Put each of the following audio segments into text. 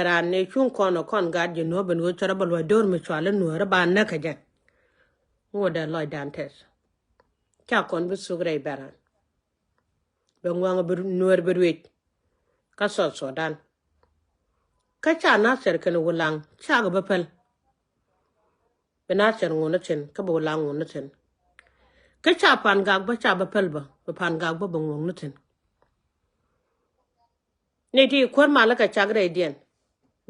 ran ne chung kono kon gad je no ben wo chara balwa dor mi chwala nuora ban na kaje ngoda loy dantes cha kon bu sugre baran be ngwanga bir nuor berwet ka so dan ka cha na ser kan wulang cha ga bapal be na ser ngona chen ka bo lang ngona chen ka cha pan gag ba cha bapal ba pan gag ba ngong na chen ne ti kwar mala ka cha gre dien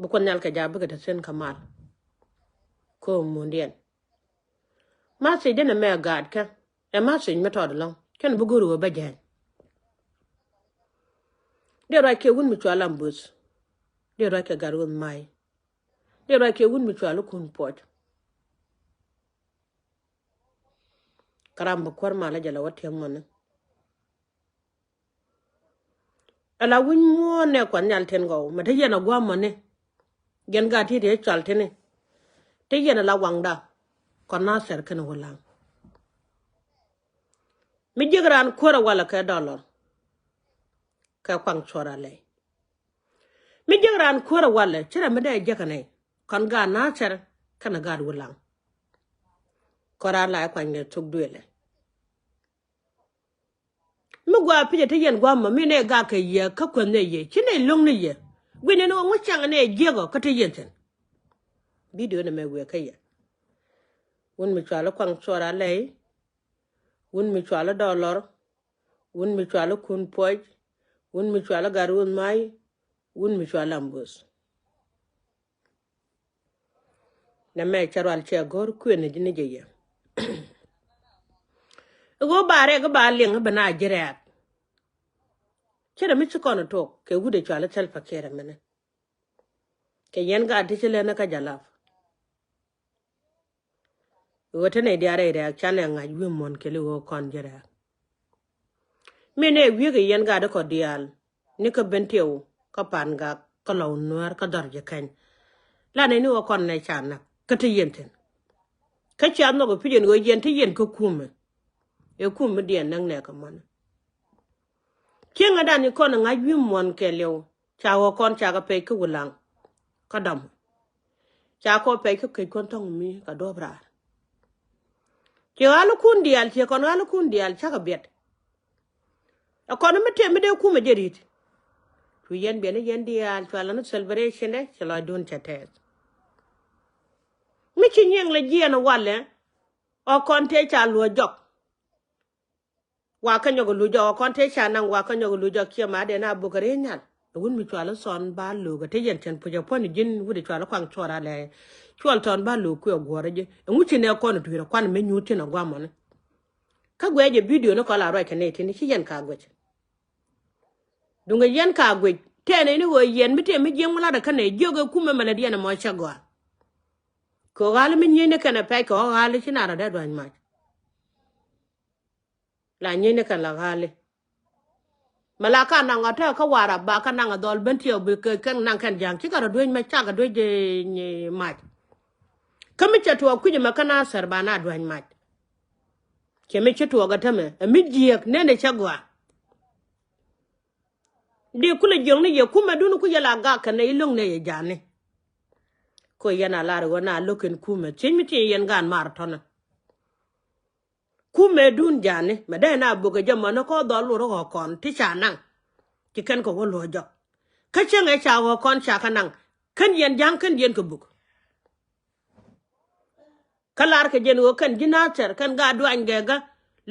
bu kon nyal ka ja bu ga sen kamal ko mundien ma se dena me gad ka e ma se me to long ken bu guru ba jan de ra ke wun mi chwala mbus de ra ke garun mai de ra ke wun mi chwala kun pot karam bu kwar mala jala wote mon ala wun mo ne kon nyal ten go ma te yena gwa mo ne gen ga ti de chal tene te yena la wangda kon na ser ken wulang mi jigran kora wala ka dollar ka kwang chora le mi jigran kora wala chira me de jakane kon ga na ser kana ga wulang kora la kwang ne tuk duele mi gwa pije te yen gwa ma mi ne ga ka ye ka kon ne ye chine long ne ye gwene no ngo chang ne jego ka te yen ten video ne me we ka ye won mi chala kwang chora le won mi chala dollar won mi chala kun poj won mi chala garun mai won mi chala mbus na me charwal che gor kwene dine je ye go bare go ba leng bana jire chere mi chikono to ke gude chala chal pakere mene ke yen ga dichele na ka jalaf wote ne diare re chane nga wi mon ke lo kon jire mene wi ge yen ga de ko dial ni ko benteu ko pan ga ko law noir ko dorje kan la ne ni wo kon ne chana ka te yenten ka chan no go pijen go yen te yen ko kume e kume dien nang ne ka mon kinga dani kon nga wi mon ke lew cha wo kon cha ga pe ku wulang ka dam cha ko pe ku ke kon tong mi ka dobra ke alu kun dial che kon alu kun dial cha ga bet a kon me te me de kume jerit tu yen bene yen dial tu ala no celebration ne chalo don chatet mi chi nyeng le jien wale o kon te cha lo jok wa ka nyogo lu jo kon te cha nang wa ka nyogo lu jo kia ma de na bugare nyal wun mi chwala son ba lu ga te yen chen pu jo pon jin wu de chwala kwang chora le chwal ton ba lu ku ogore je ngu chi ne kon tu ro kwan me nyu ti na gwa mon ka gwe je video no ko la ro ka ne ti ni chi yen ka gwe dunga yen ka gwe te ne ni wo yen mi te mi jeng la da ka ne jogo ku me mala diana mo cha gwa ko gal mi nyine kana pe ko gal chi na ra da dwan ma la nyine kan la gale malaka na ngata ka wara ba ka na dol bentio be kan nan kan jang ci kara doñ ma caga doje ni maj kami chatu ku ni makana sarba na doñ maj ke me chatu ga tame mi jiek nene chagwa de kula jong ni ye kuma dunu ku yala ga kan ne ilong ne ye jane ko yana lar go na loken kuma chimi ti yen gan mar tona kume dun jane ma de na buga jamana ko dol ro kon ti chanang ti kan ko wo lo jo ka chen e cha wo kon cha kanang kan yen jang kan yen ko buk kalar ke jen wo kan jina ter kan ga du an ga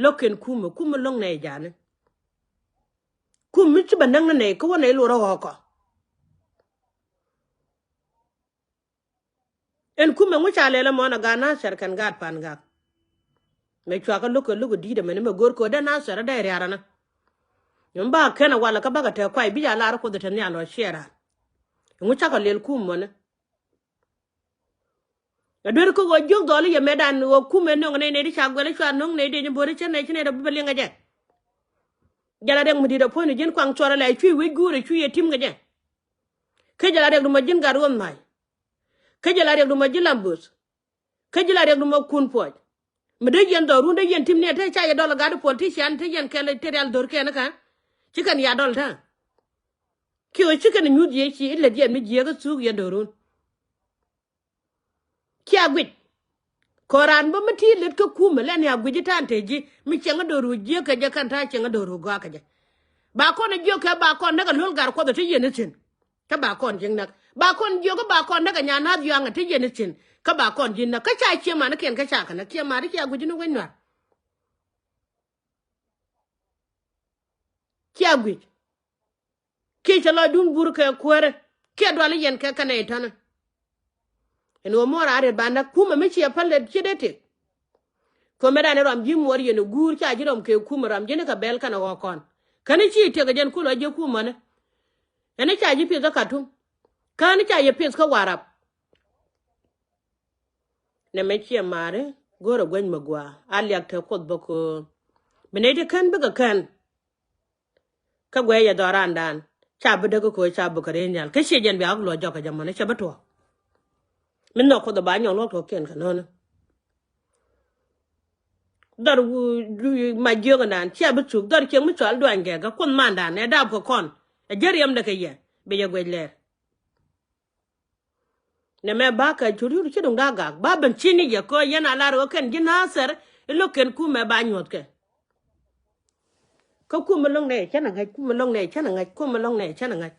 loken kuma long ne jane mi ci banang ne ko wona lo ro ko en kuma mu cha le la mo na ga na ser kan ga pan ga me chwa ka lugo di de me gor ko da na ser da yara na nyamba kana wala ka baga te kwai bi ya la ko de tan ya lo shera ngu cha ka lel kum mo na dur ko go jog dole ye medan wo kum no ne di cha gole chwa no ne de ni bori chen ne da bele nga je jala de mu di da poni jin kwang chora la chui we gure chui ye tim nga je ke jala de ma jin gar won mai ke jala de ma jin lambus ke jala de ma kun poj me de yen do ru de yen tim ne te cha ye dole ga de politician te yen kele te dal dor ke na ka ci kan ya dol ta ki o chicken nyu je chi ile die mi je ga su ye dorun ki agwit koran ba mati let ka kuma len ya gwiji tan teji mi chenga doru je ka je kan ta chenga doru ga ka je ba kon je ka ba kon daga lol gar ko da ti yene chin ka ba kon jing nak ba kon je ka ba kon daga nya na yu anga ti yene chin ka ba kon jin na ka cha che ma na ken ka cha kana ke ma ri ya gwiji no wenwa ki agwit ki cha lo dun bur ka kwere ke do le yen ka kana etana en wo mora are banda kuma mi chi palle chidete ko meda ne ram jim wor yene gur cha jirom ke kuma ram jene ka bel kana go kon kani chi te ga jen kulo je kuma ne ene cha ji pi za katum kani cha ye pis ka warap ne me chi mare goro gwen magwa ali ak te kod boko benede kan buga kan ka gwe ya dorandan cha bu daga ko cha bu kare nyal ka she jen bi ak lo joka jamane cha bato min no ko da ba nyol to ken kanona dar ma joga nan cha bu chuk dar ke mu chal duan ge ga kun manda ne da ko kon e jeriyam da kayya be ya gwe ler ne me ba ka churu chi dong ga ba ban chini ya ko yana la ro ken jinasar lo ken ku me ba nyot ke ko ku malong ne chana ngai ku malong ne chana ngai ku malong ne chana ngai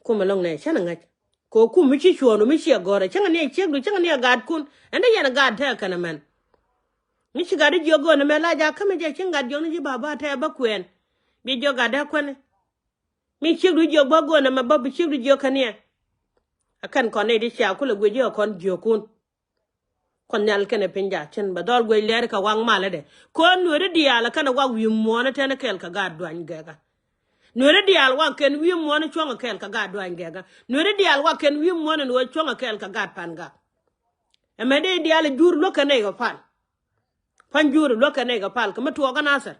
ku malong ne chana ngai ko ku mi chi chuo no mi chi gore changa ne chek du changa ne gad kun ende yana gad ta kana man ni chi gad jo go ne me la ja kama je changa jo ni baba ta ba kwen bi jo gad da kwen mi chi du jo go ne ma ba bi chi du jo kania akan kon ne di cha ku le gwe jo kon jo kun kon nyal kene pinja chen ba dol gwe ler ka wang male de ko nure di ala kana wa wi mo na tane kel ka gad dwan gega nure di al wa ken wi mo na chonga kel ka gad dwan gega nure di al wa ken wi mo na no chonga kel ka gad panga e me de di ala jur lo kane ga pal pan jur lo kane ga pal ka matuwa ga nasar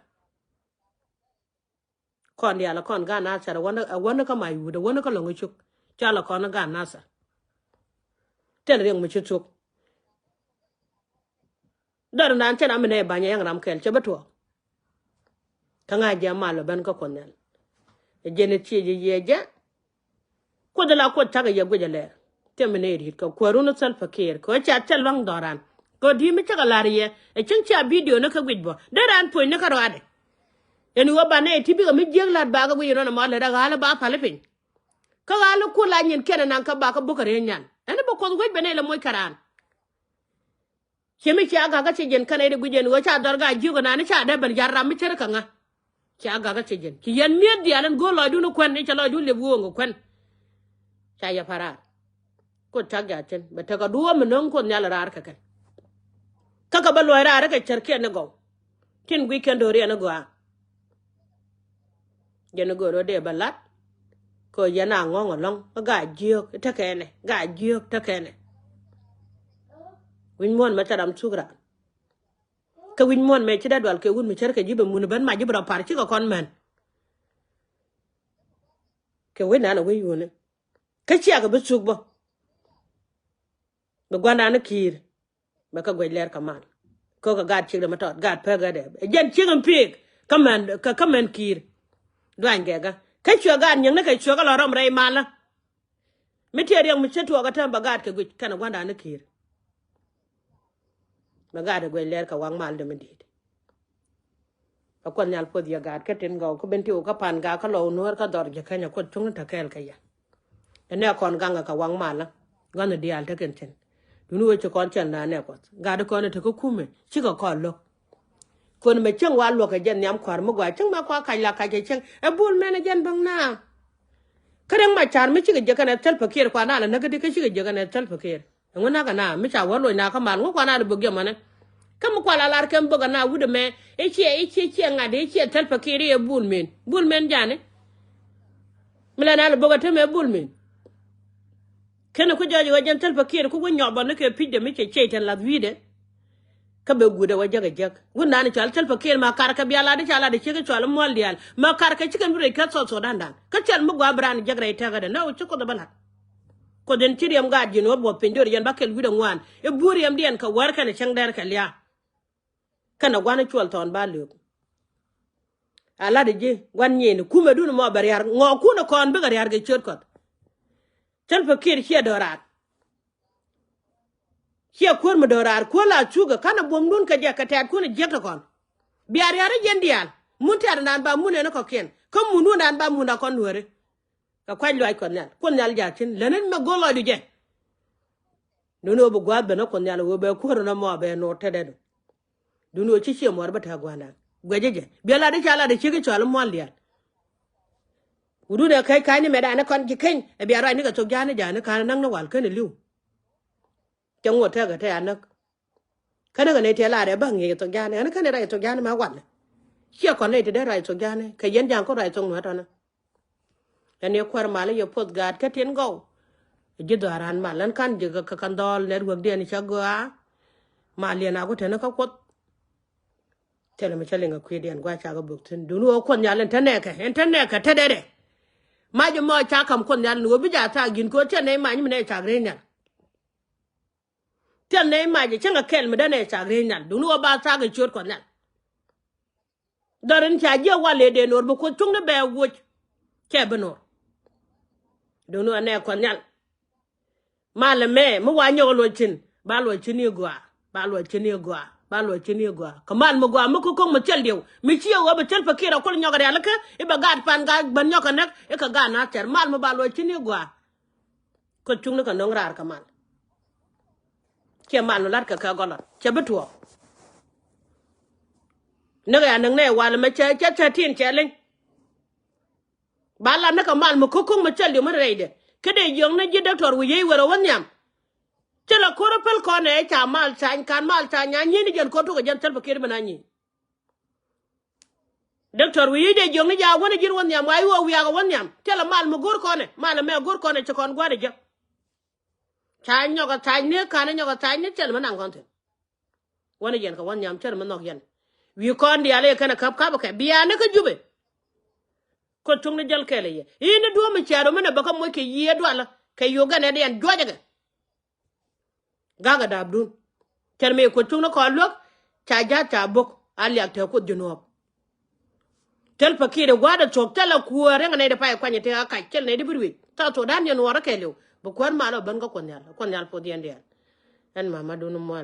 kon di ala kon ga nasar wanda ka mai wuda wanda ka longo chuk chala kon ga nasar ten reng mu chuk dar nan chen amene banya yang ram kel che bato kanga jama lo ban ka konel e jene chi je yeja ko de la ko taga ye gojale temene ri ko runo sal fakir ko cha tel wang doran ko di mi taga lariye e chen cha video na ka gwijbo daran po ne ka rade en wo bane tibi ga mi jeglat ba ga gwi no ma le daga hala ba pale pin ka hala ko la nyen kenan ka ba ka bukare nyan ene bo ko gwi bene le moy karan chemi cha ga che jen kana de gujen wo cha dorga jigo na ni cha de ban jarram mi tere kanga cha ga che jen ki yen mi di alan go lo du no kwen ni cha lo du le wo ngo kwen cha ya para ko ta ga chen ba ta ga duwo mi non ko nyala rar ka kan ka ba lo rar ka cherke ne go tin weekend ori ne go a jen go ro de balat ko yana ngongo long ga jiok ta kene ga jiok ta kene win mon ma taram sugra ka win mon me chida dwal ke gun mi cher ke jibe mun ban ma jibe par chi ko kon men ke win na we yune ka chi aga besuk bo be gwanda na kir ba ka gweler kamal ko ka gad chi ma tot gad pe ga de jen chi ngam pik kamen kir dwan ge ga ka chi gad nyang na ka chi ga lo rom rei mala mi te riang mi chetu ga tamba gad ke gwit kana gwanda na kir magada gwe ler ka wang mal de medit akon nyal pod ya gad ka tin go ko benti o ka pan ga ka lo nor ka dor je kanya ko tung ta kel ka ya ene kon ganga ka wang mala gana dial ta ken ten dunu we kon chen na ne ko gada ko ne to ko kume chi ko kon lo kon me cheng wa lo ka jen nyam kwar mo gwa cheng ma kwa ka la ka je cheng e bul me ne jen bang na kadang ma char mi chi ga je kana tel pakir kwa na na ga de ka chi ga je kana tel pakir ngona kana mi cha wa lo na ka mal ngo kwa na bu ge mane kam kwa la lar kam boga na wude me e che ngade e che tel pakiri e bul men jane mila na boga te me bul men kene ko jojo wajan tel pakiri ko gonyo ba ne ke pidde mi che ten la vide ka be gude wa jaga jag wonna ni chal tel pakiri ma kar ka biala de chala de che ke chal mol dial ma kar ka chikan bure ka so dandan ka chal mu gwa bran jagra ite ga de na o chiko da bala ko den tiriam ga jino bo pendor yan bakel wude ngwan e buriam dien ka war ka ne chang dar ka liya kana gwana chwal ton ba lu ala de je wan nyen kuma dun mo bariar ngo ku na kon be gariar ge chot kot tel fakir hia dorar hia kur mo dorar ko la chuga kana bom dun ka je ka tat ku ne je ta kon biar yare jendial mun tar nan ba mun ne ko ken ko mun nan ba mun na kon wore ka kwaj loy kon nyal ja tin lenen ma golo du je nuno bu gwad be no kon nyal wo be ko no mo be no tede duno chi chi mo ba ta gwana gwejeje biala de chala de chi ke chal mo lian udu de kai ni me da na kon ki ken e biara ni ka to jane jane ka nang no wal ken liu chang wo ta ga ta anak kana ga ne te la de bang ye to jane ana kana ra to jane ma wan chia kon ne te de ra to jane ka yen jang ko ra to no ta na ene kwar mala yo pot gad ka ten go je do aran malan kan je ka kan dol ne wog de ni cha go a ma le na ko te na ka ko tele me chale nga kwedian gwa cha ga buk tin dunu o kon yalan tane ka tede ma je mo cha kam kon yalan wo bi ja ta gin ko te ne ma ni ne cha gre nya te ne ma je changa kel me da ne cha gre nya dunu o ba ta ga chot kon yan darin cha je wale de nor bu ko tung ne be wo ke be nor dunu ne kon yan ma le me mo wa nyo lo chin ba lo chin ni gwa ba lo chin ni gwa ba lo chini gwa kamal mo gwa mo ko mo tel dew mi ci yo ba tel fakira ko nyoga dal ka e ba gad pan ga ban nyoka nak e ka ga na ter mal mo ba lo chini gwa ko chung ka nong rar kamal ke mal no lat ka golot ke betuo ne ga nang ne wala ma cha tin che len ba la na kamal mo ko mo tel dew mo reide ke de yong na ji doctor wi yi wero wonyam tela koro pel ko ne cha mal san kan mal cha nya ni ni jen ko to jen tel fakir bana ni doctor wi de jong ni ja wona jir won yam ay wo wi ga won yam tela mal mo gor ko ne mal me gor ko ne ci kon gwade je cha nyoga cha ne kan nyoga cha ne tel man ngon te wona jen ko won yam tel man nok yen wi kon di ale kana kap ka biya ne ka jube ko tung ne jel kele ye ina do mi charo mena baka mo ke ye do ala ke yoga ne den joje gaga da abdun terme ko tuna ko lok cha ja cha bok ali ak te ko junob tel pakire gwada chok tela kuore ngane de pay kwanye te ka kel ne de birwi ta to dan yen wora kelew bu ko ma lo ban ga kon yal po dien en mama dunu mo